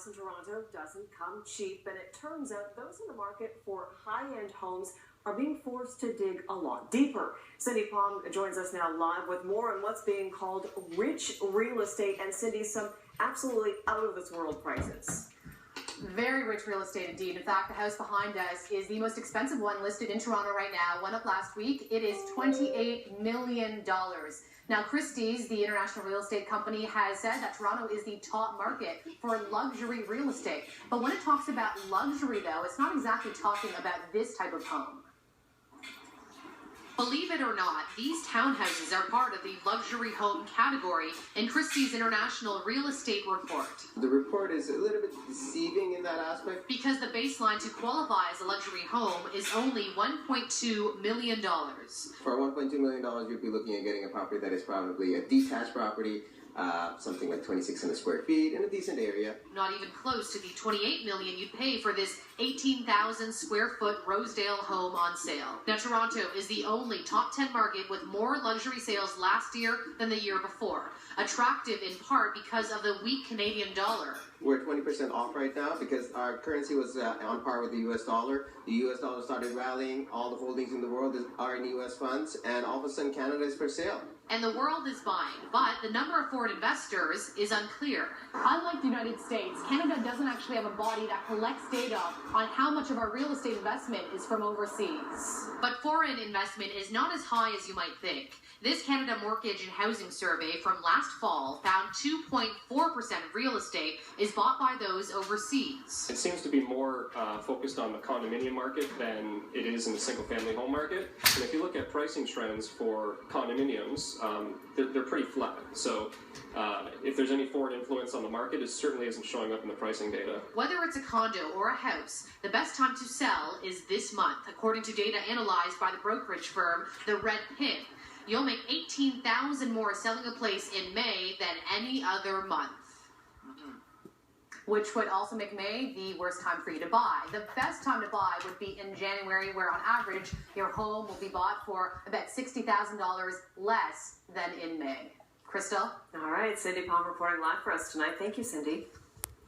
in Toronto doesn't come cheap, and it turns out those in the market for high-end homes are being forced to dig a lot deeper. Cindy Palm joins us now live with more on what's being called rich real estate. And Cindy, some absolutely out-of-this-world prices. Very rich real estate indeed. In fact, the house behind us is the most expensive one listed in Toronto right now. Went up last week. It is $28 million. Now, Christie's, the international real estate company, has said that Toronto is the top market for luxury real estate. But when it talks about luxury, though, it's not exactly talking about this type of home. Believe it or not, these townhouses are part of the luxury home category in Christie's International Real Estate Report. The report is a little bit deceiving in that aspect, because the baseline to qualify as a luxury home is only $1.2 million. For $1.2 million, you'd be looking at getting a property that is probably a detached property, something like 2,600 square feet in a decent area. Not even close to the $28 million you'd pay for this 18,000 square foot Rosedale home on sale. Now, Toronto is the only top 10 market with more luxury sales last year than the year before. Attractive in part because of the weak Canadian dollar. We're 20% off right now because our currency was on par with the U.S. dollar. The U.S. dollar started rallying. All the holdings in the world are in U.S. funds, and all of a sudden Canada is for sale. And the world is buying, but the number of foreign investors is unclear. Unlike the United States, Canada doesn't actually have a body that collects data on how much of our real estate investment is from overseas. But foreign investment is not as high as you might think. This Canada Mortgage and Housing Survey from last fall found 2.4% of real estate is bought by those overseas. It seems to be more focused on the condominium market than it is in the single-family home market. And if you look at pricing trends for condominiums, they're pretty flat. So if there's any foreign influence on the market, it certainly isn't showing up in the pricing data. Whether it's a condo or a house, the best time to sell is this month, according to data analyzed by the brokerage firm, the Red Pin. You'll make $18,000 more selling a place in May than any other month. Which would also make May the worst time for you to buy. The best time to buy would be in January, where on average your home will be bought for about $60,000 less than in May. Crystal? All right, Cindy Palm reporting live for us tonight. Thank you, Cindy.